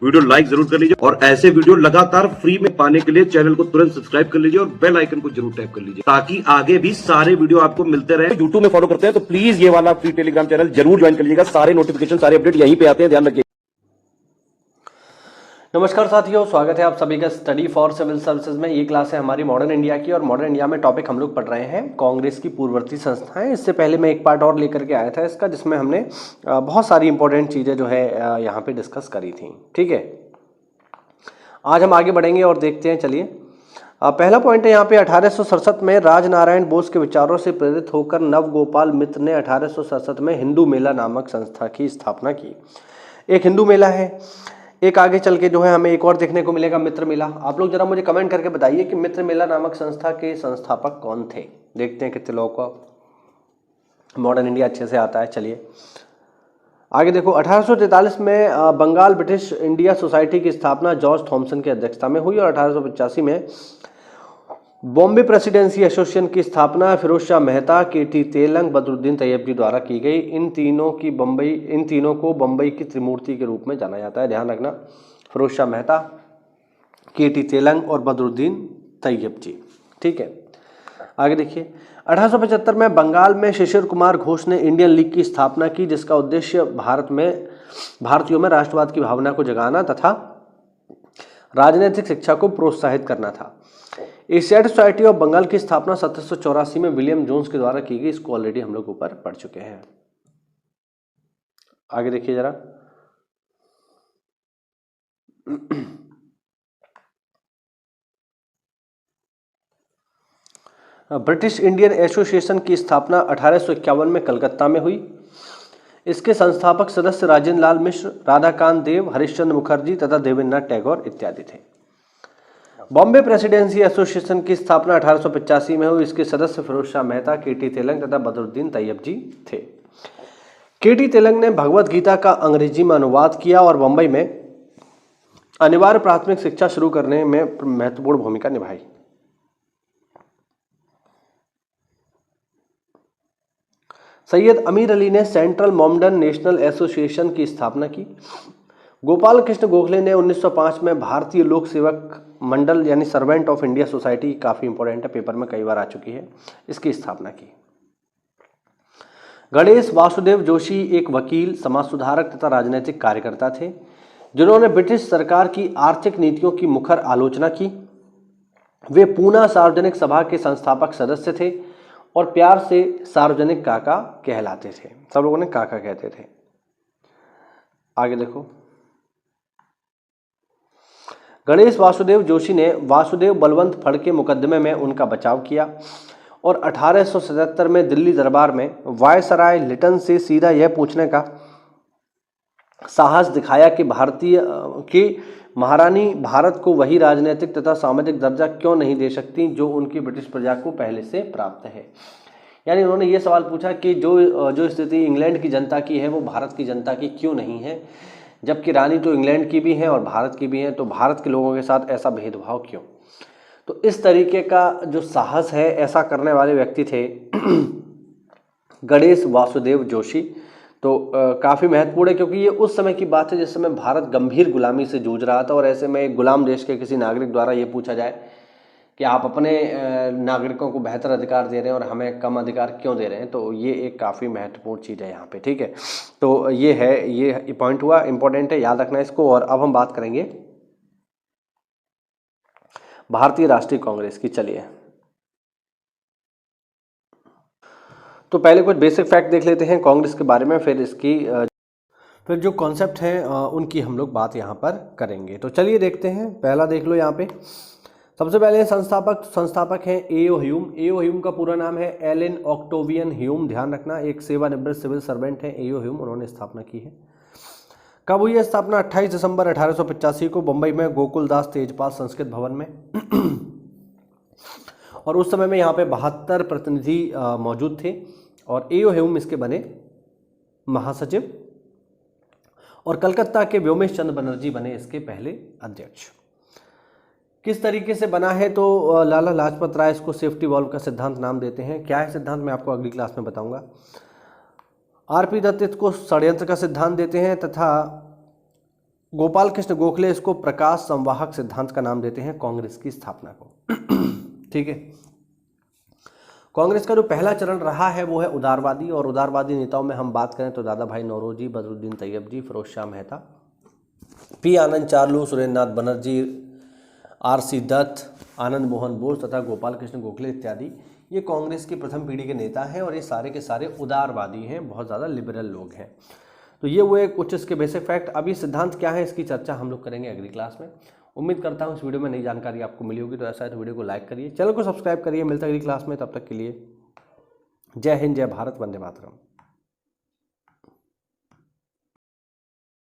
Video like जरूर कर लीजिए और ऐसे वीडियो लगातार फ्री में पाने के लिए चैनल को तुरंत सब्सक्राइब कर लीजिए और बेल आइकन को जरूर टैप कर लीजिए ताकि आगे भी सारे वीडियो आपको मिलते रहे। यूट्यूब में फॉलो करते हैं तो प्लीज ये वाला फ्री टेलीग्राम चैनल जरूर ज्वाइन कर लीजिएगा। सारे नोटिफिकेशन सारे अपडेट यहीं पे आते हैं, ध्यान रखिए। नमस्कार साथियों, स्वागत है आप सभी का स्टडी फॉर सिविल सर्विसेज में। ये क्लास है हमारी मॉडर्न इंडिया की और मॉडर्न इंडिया में टॉपिक हम लोग पढ़ रहे हैं कांग्रेस की पूर्ववर्ती संस्थाएं। इससे पहले मैं एक पार्ट और लेकर के आया था इसका, जिसमें हमने बहुत सारी इंपॉर्टेंट चीज़ें जो है यहाँ पे डिस्कस करी थी। ठीक है, आज हम आगे बढ़ेंगे और देखते हैं। चलिए, पहला पॉइंट है यहाँ पे 1867 में राजनारायण बोस के विचारों से प्रेरित होकर नवगोपाल मित्र ने 1867 में हिंदू मेला नामक संस्था की स्थापना की। एक हिंदू मेला है, एक आगे चल के जो है हमें एक और देखने को मिलेगा, मित्र मेला। आप लोग जरा मुझे कमेंट करके बताइए कि मित्र मेला नामक संस्था के संस्थापक कौन थे। देखते हैं कितने लोगों को मॉडर्न इंडिया अच्छे से आता है। चलिए आगे देखो, 1843 में बंगाल ब्रिटिश इंडिया सोसाइटी की स्थापना जॉर्ज थॉमसन की अध्यक्षता में हुई और 1885 में बॉम्बे प्रेसिडेंसी एसोसिएशन की स्थापना फिरोज शाह मेहता, के.टी. तेलंग, बदरुद्दीन तैयबजी द्वारा की गई। इन तीनों को बम्बई की त्रिमूर्ति के रूप में जाना जाता है। ध्यान रखना, फिरोज शाह मेहता, के.टी. तेलंग और बदरुद्दीन तैयबजी। ठीक है, आगे देखिए, 1875 में बंगाल में शिशिर कुमार घोष ने इंडियन लीग की स्थापना की, जिसका उद्देश्य भारतीयों में राष्ट्रवाद की भावना को जगाना तथा राजनीतिक शिक्षा को प्रोत्साहित करना था। एशियाटिक सोसाइटी ऑफ बंगाल की स्थापना 1784 में विलियम जोन्स के द्वारा की गई। इसको ऑलरेडी हम लोग ऊपर पढ़ चुके हैं। आगे देखिए जरा, ब्रिटिश इंडियन एसोसिएशन की स्थापना 1851 में कलकत्ता में हुई। इसके संस्थापक सदस्य राजेंद्र लाल मिश्र, राधाकांत देव, हरिश्चंद्र मुखर्जी तथा देवेंद्रनाथ टैगोर इत्यादि थे। बॉम्बे प्रेसिडेंसी एसोसिएशन की स्थापना 1885 में हुई। इसके सदस्य फिरोज शाह मेहता, के.टी. तेलंग तथा बदरुद्दीन तैयबजी थे। के.टी. तेलंग ने भगवत गीता का अंग्रेजी में अनुवाद किया और बम्बई में अनिवार्य प्राथमिक शिक्षा शुरू करने में महत्वपूर्ण भूमिका निभाई। सैयद अमीर अली ने सेंट्रल मोमडन नेशनल एसोसिएशन की स्थापना की। गोपाल कृष्ण गोखले ने 1905 में भारतीय लोक सेवक मंडल यानी सर्वेंट ऑफ इंडिया सोसाइटी, काफ़ी इंपॉर्टेंट है, पेपर में कई बार आ चुकी है, इसकी स्थापना की। गणेश वासुदेव जोशी एक वकील, समाज सुधारक तथा राजनीतिक कार्यकर्ता थे, जिन्होंने ब्रिटिश सरकार की आर्थिक नीतियों की मुखर आलोचना की। वे पूना सार्वजनिक सभा के संस्थापक सदस्य थे और प्यार से सार्वजनिक काका कहलाते थे। सब लोगों ने काका कहते थे। आगे देखो, गणेश वासुदेव जोशी ने वासुदेव बलवंत फड़के मुकदमे में उनका बचाव किया और 1877 में दिल्ली दरबार में वायसराय लिटन से सीधा यह पूछने का साहस दिखाया कि महारानी भारत को वही राजनीतिक तथा सामाजिक दर्जा क्यों नहीं दे सकती जो उनकी ब्रिटिश प्रजा को पहले से प्राप्त है। यानी उन्होंने ये सवाल पूछा कि जो स्थिति इंग्लैंड की जनता की है वो भारत की जनता की क्यों नहीं है, जबकि रानी तो इंग्लैंड की भी है और भारत की भी है, तो भारत के लोगों के साथ ऐसा भेदभाव क्यों। तो इस तरीके का जो साहस है, ऐसा करने वाले व्यक्ति थे गणेश वासुदेव जोशी। तो काफ़ी महत्वपूर्ण है, क्योंकि ये उस समय की बात है जिस समय भारत गंभीर गुलामी से जूझ रहा था और ऐसे में एक गुलाम देश के किसी नागरिक द्वारा ये पूछा जाए कि आप अपने नागरिकों को बेहतर अधिकार दे रहे हैं और हमें कम अधिकार क्यों दे रहे हैं, तो ये एक काफ़ी महत्वपूर्ण चीज़ है यहाँ पे। ठीक है, तो ये पॉइंट हुआ, इंपॉर्टेंट है, याद रखना इसको। और अब हम बात करेंगे भारतीय राष्ट्रीय कांग्रेस की। चलिए, तो पहले कुछ बेसिक फैक्ट देख लेते हैं कांग्रेस के बारे में, फिर जो कॉन्सेप्ट हैं उनकी हम लोग बात यहाँ पर करेंगे। तो चलिए देखते हैं, पहला देख लो यहाँ पे। सबसे पहले संस्थापक हैं ए.ओ. ह्यूम। ए.ओ. ह्यूम का पूरा नाम है एलन ऑक्टोवियन ह्यूम। ध्यान रखना, एक सेवानिवृत्त सिविल सर्वेंट है ए.ओ. ह्यूम, उन्होंने स्थापना की है। कब हुई है स्थापना? 28 दिसंबर 1885 को बम्बई में गोकुलदास तेजपाल संस्कृत भवन में। और उस समय में यहाँ पे 72 प्रतिनिधि मौजूद थे और ए.ओ. ह्यूम इसके बने महासचिव और कलकत्ता के व्योमेश चंद्र बनर्जी बने इसके पहले अध्यक्ष। किस तरीके से बना है? तो लाला लाजपत राय इसको सेफ्टी वॉल्व का सिद्धांत नाम देते हैं। क्या है सिद्धांत, मैं आपको अगली क्लास में बताऊंगा। आर.पी. दत्त इसको षड्यंत्र का सिद्धांत देते हैं तथा गोपाल कृष्ण गोखले इसको प्रकाश संवाहक सिद्धांत का नाम देते हैं कांग्रेस की स्थापना को। ठीक है, कांग्रेस का जो पहला चरण रहा है वो है उदारवादी, और उदारवादी नेताओं में हम बात करें तो दादा भाई नौरोजी, बदरुद्दीन तैयब जी, फिरोज शाह मेहता, पी आनंद चार्लू, सुरेंद्र नाथ बनर्जी, आर.सी. दत्त, आनंद मोहन बोस तथा गोपाल कृष्ण गोखले इत्यादि ये कांग्रेस की प्रथम पीढ़ी के नेता हैं और ये सारे के सारे उदारवादी हैं, बहुत ज़्यादा लिबरल लोग हैं। तो ये वो एक कुछ इसके बेसिक फैक्ट। अभी सिद्धांत क्या है इसकी चर्चा हम लोग करेंगे अगली क्लास में। उम्मीद करता हूँ इस वीडियो में नई जानकारी आपको मिली होगी। तो ऐसा है तो वीडियो को लाइक करिए, चैनल को सब्सक्राइब करिए। मिलता है अगली क्लास में, तब तक के लिए जय हिंद, जय भारत, वंदे मातरम।